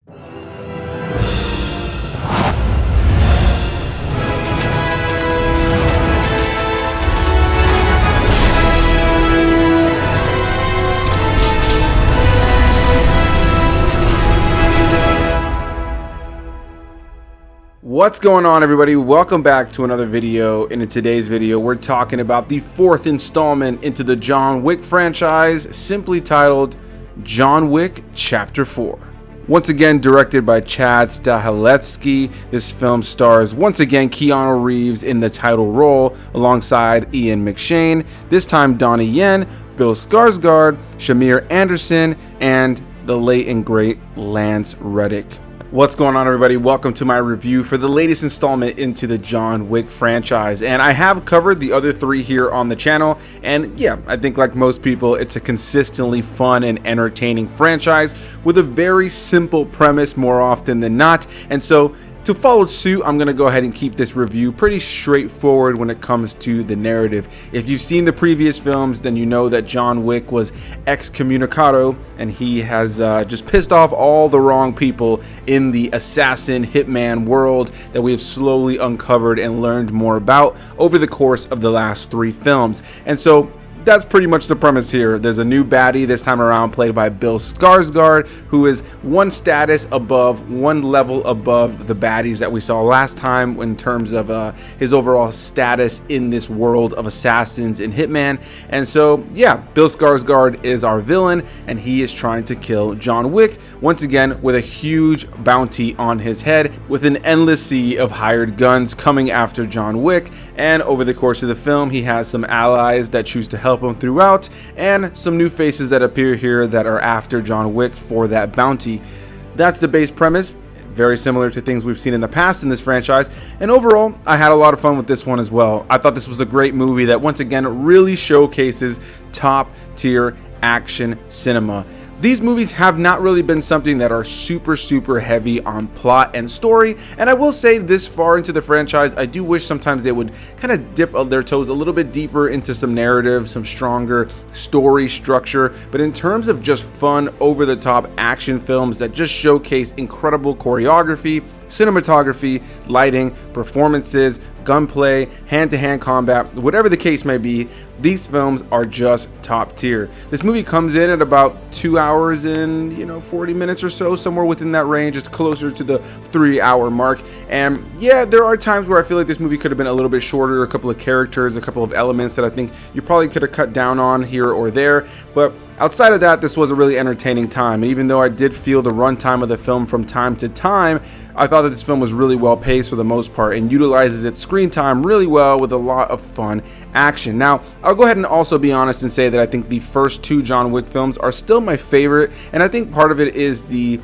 What's going on, everybody? Welcome back to another video. In today's video, we're talking about the fourth installment into the John Wick franchise, simply titled John Wick Chapter 4. Once again directed by Chad Stahelski, this film stars once again Keanu Reeves in the title role alongside Ian McShane, this time Donnie Yen, Bill Skarsgard, Shamir Anderson, and the late and great Lance Reddick. What's going on, everybody? Welcome to my review for the latest installment into the John Wick franchise, and I have covered the other three here on the channel, and yeah, I think like most people, it's a consistently fun and entertaining franchise with a very simple premise more often than not. And so to follow suit, I'm going to go ahead and keep this review pretty straightforward when it comes to the narrative. If you've seen the previous films, then you know that John Wick was excommunicado, and he has just pissed off all the wrong people in the assassin hitman world that we have slowly uncovered and learned more about over the course of the last three films. And so that's pretty much the premise here. There's a new baddie this time around played by Bill Skarsgard, who is one status above, one level above the baddies that we saw last time in terms of his overall status in this world of assassins and hitman. And so yeah, Bill Skarsgard is our villain, and he is trying to kill John Wick once again with a huge bounty on his head, with an endless sea of hired guns coming after John Wick. And over the course of the film, he has some allies that choose to help him throughout, and some new faces that appear here that are after John Wick for that bounty. That's the base premise, very similar to things we've seen in the past in this franchise, and overall I had a lot of fun with this one as well. I thought this was a great movie that once again really showcases top tier action cinema. These movies have not really been something that are super heavy on plot and story, and I will say this far into the franchise, I do wish sometimes they would kind of dip their toes a little bit deeper into some narrative, some stronger story structure. But in terms of just fun, over-the-top action films that just showcase incredible choreography, cinematography, lighting, performances, gunplay, hand-to-hand combat, whatever the case may be, these films are just top tier. This movie comes in at about 2 hours and 40 minutes or so, somewhere within that range. It's closer to the 3-hour mark. And yeah, there are times where I feel like this movie could have been a little bit shorter, a couple of characters, a couple of elements that I think you probably could have cut down on here or there. But outside of that, this was a really entertaining time. And even though I did feel the runtime of the film from time to time, I thought that this film was really well paced for the most part and utilizes its screen time really well with a lot of fun action. Now, I'll go ahead and also be honest and say that I think the first two John Wick films are still my favorite, and I think part of it is the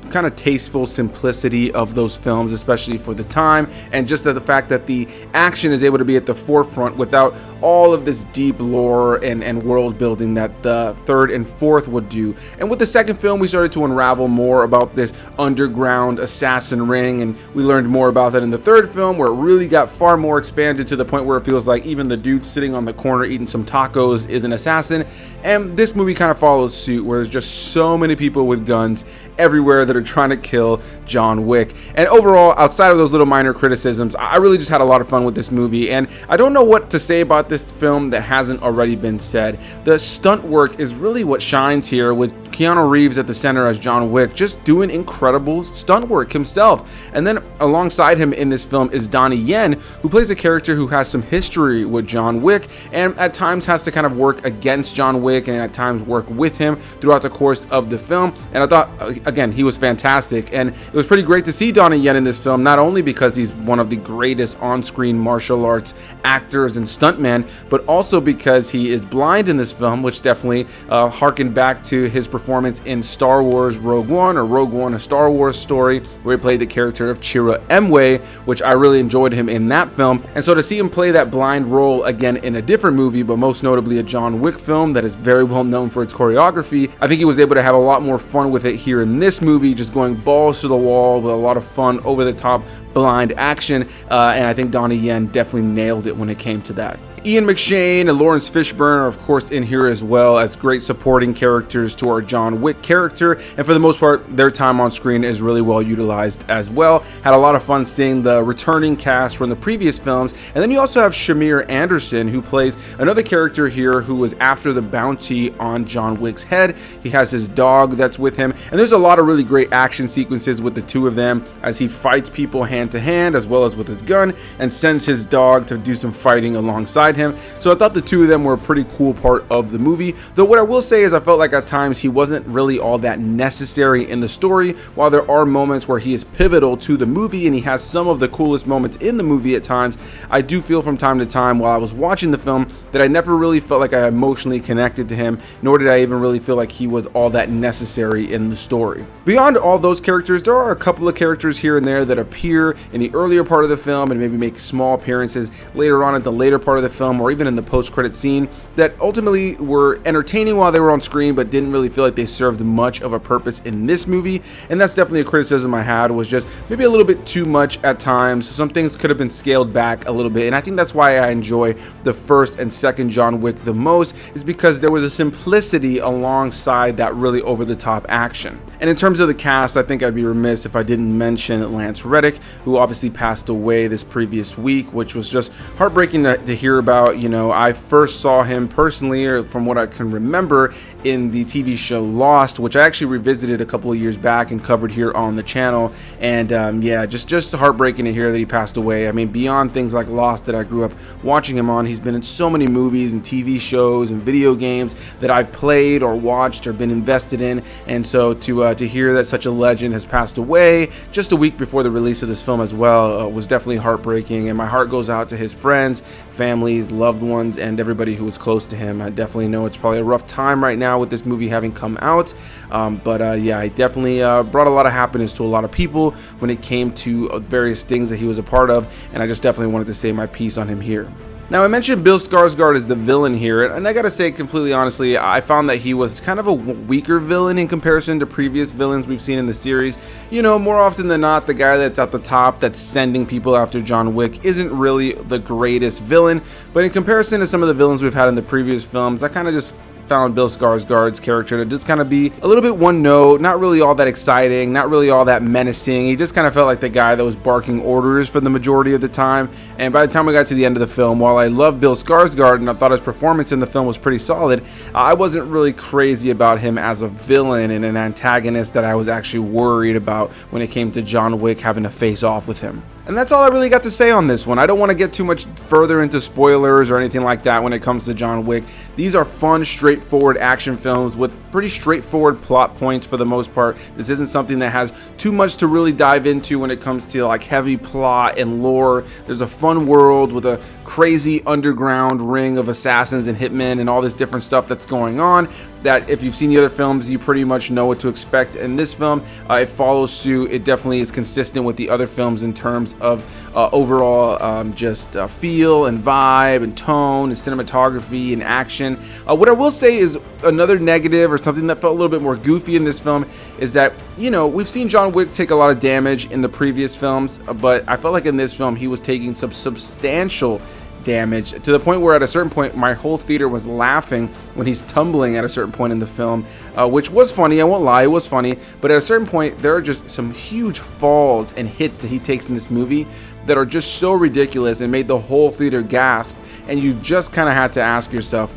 kind of tasteful simplicity of those films, especially for the time, and just the fact that the action is able to be at the forefront without all of this deep lore and world building that the third and fourth would do. And with the second film, we started to unravel more about this underground assassin ring, and we learned more about that in the third film, where it really got far more expanded to the point where it feels like even the dude sitting on the corner eating some tacos is an assassin. And this movie kind of follows suit, where there's just so many people with guns everywhere that are trying to kill John Wick. And overall, outside of those little minor criticisms, I really just had a lot of fun with this movie, and I don't know what to say about this film that hasn't already been said. The stunt work is really what shines here, with Keanu Reeves at the center as John Wick, just doing incredible stunt work himself. And then alongside him in this film is Donnie Yen, who plays a character who has some history with John Wick, and at times has to kind of work against John Wick and at times work with him throughout the course of the film. And I thought, again, he was fantastic, and it was pretty great to see Donnie Yen in this film, not only because he's one of the greatest on-screen martial arts actors and stuntmen, but also because he is blind in this film, which definitely harkened back to his performance in Star Wars Rogue One, or Rogue One, a Star Wars story, where he played the character of Chira Emwe, which I really enjoyed him in that film. And so to see him play that blind role again in a different movie, but most notably a John Wick film that is very well known for its choreography, I think he was able to have a lot more fun with it here in this movie, just going balls to the wall with a lot of fun, over the top blind action, and I think Donnie Yen definitely nailed it when it came to that. Ian McShane and Lawrence Fishburne are of course in here as well as great supporting characters to our John Wick character, and for the most part their time on screen is really well utilized as well. Had a lot of fun seeing the returning cast from the previous films, and then you also have Shamir Anderson, who plays another character here who was after the bounty on John Wick's head. He has his dog that's with him, and there's a lot of really great action sequences with the two of them as he fights people hand to hand as well as with his gun, and sends his dog to do some fighting alongside him. So I thought the two of them were a pretty cool part of the movie, though what I will say is I felt like at times he wasn't really all that necessary in the story. While there are moments where he is pivotal to the movie and he has some of the coolest moments in the movie at times, I do feel from time to time while I was watching the film that I never really felt like I emotionally connected to him, nor did I even really feel like he was all that necessary in the story. Beyond all those characters, there are a couple of characters here and there that appear in the earlier part of the film and maybe make small appearances later on at the later part of the film or even in the post-credit scene that ultimately were entertaining while they were on screen but didn't really feel like they served much of a purpose in this movie. And that's definitely a criticism I had, was just maybe a little bit too much at times. Some things could have been scaled back a little bit, and I think that's why I enjoy the first and second John Wick the most, is because there was a simplicity alongside that really over-the-top action. And in terms of the cast, I think I'd be remiss if I didn't mention Lance Reddick, who obviously passed away this previous week, which was just heartbreaking to hear about. You know, I first saw him personally, or from what I can remember, in the TV show Lost, which I actually revisited a couple of years back and covered here on the channel. And yeah, just heartbreaking to hear that he passed away. I mean, beyond things like Lost that I grew up watching him on, he's been in so many movies and TV shows and video games that I've played or watched or been invested in. And so to hear that such a legend has passed away just a week before the release of this film as well was definitely heartbreaking, and my heart goes out to his friends, families, loved ones, and everybody who was close to him. I definitely know it's probably a rough time right now with this movie having come out, but yeah, it definitely brought a lot of happiness to a lot of people when it came to various things that he was a part of, and I just definitely wanted to say my piece on him here. Now, I mentioned Bill Skarsgard as the villain here, and I gotta say completely honestly, I found that he was kind of a weaker villain in comparison to previous villains we've seen in the series. You know, more often than not, the guy that's at the top that's sending people after John Wick isn't really the greatest villain, but in comparison to some of the villains we've had in the previous films, I kind of just found Bill Skarsgard's character to just kind of be a little bit one note, not really all that exciting, not really all that menacing. He just kind of felt like the guy that was barking orders for the majority of the time. And by the time we got to the end of the film, while I loved Bill Skarsgard and I thought his performance in the film was pretty solid, I wasn't really crazy about him as a villain and an antagonist that I was actually worried about when it came to John Wick having to face off with him. And that's all I really got to say on this one. I don't want to get too much further into spoilers or anything like that when it comes to John Wick. These are fun, straightforward action films with pretty straightforward plot points for the most part. This isn't something that has too much to really dive into when it comes to like heavy plot and lore. There's a fun world with a crazy underground ring of assassins and hitmen and all this different stuff that's going on that if you've seen the other films, you pretty much know what to expect. In this film, it follows suit. It definitely is consistent with the other films in terms of overall just feel and vibe and tone and cinematography and action. What I will say is another negative or something that felt a little bit more goofy in this film is that, you know, we've seen John Wick take a lot of damage in the previous films, but I felt like in this film he was taking some substantial damage to the point where at a certain point my whole theater was laughing when he's tumbling at a certain point in the film, which was funny. I won't lie, it was funny, but at a certain point there are just some huge falls and hits that he takes in this movie that are just so ridiculous and made the whole theater gasp, and you just kind of had to ask yourself,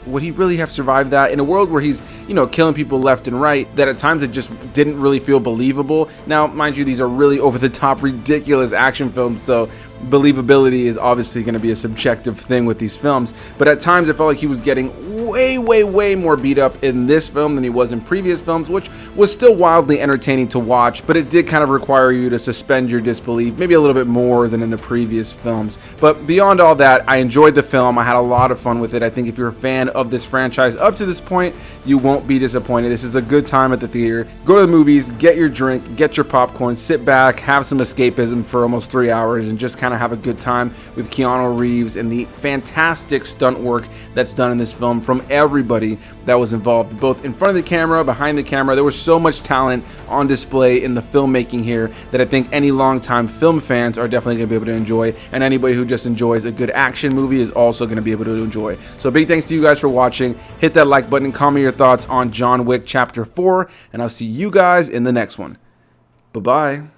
would he really have survived that in a world where he's, you know, killing people left and right, that at times it just didn't really feel believable. Now, mind you, these are really over the top, ridiculous action films, so believability is obviously going to be a subjective thing with these films, but at times it felt like he was getting way more beat up in this film than he was in previous films, which was still wildly entertaining to watch, but it did kind of require you to suspend your disbelief maybe a little bit more than in the previous films. But beyond all that, I enjoyed the film. I had a lot of fun with it. I think if you're a fan of this franchise up to this point, you won't be disappointed. This is a good time at the theater. Go to the movies, get your drink, get your popcorn, sit back, have some escapism for almost 3 hours, and just kind of have a good time with Keanu Reeves and the fantastic stunt work that's done in this film from everybody that was involved, both in front of the camera, behind the camera. There was so much talent on display in the filmmaking here that I think any longtime film fans are definitely going to be able to enjoy, and anybody who just enjoys a good action movie is also going to be able to enjoy. So big thanks to you guys for watching. Hit that like button and comment your thoughts on John Wick Chapter 4, and I'll see you guys in the next one. Bye-bye.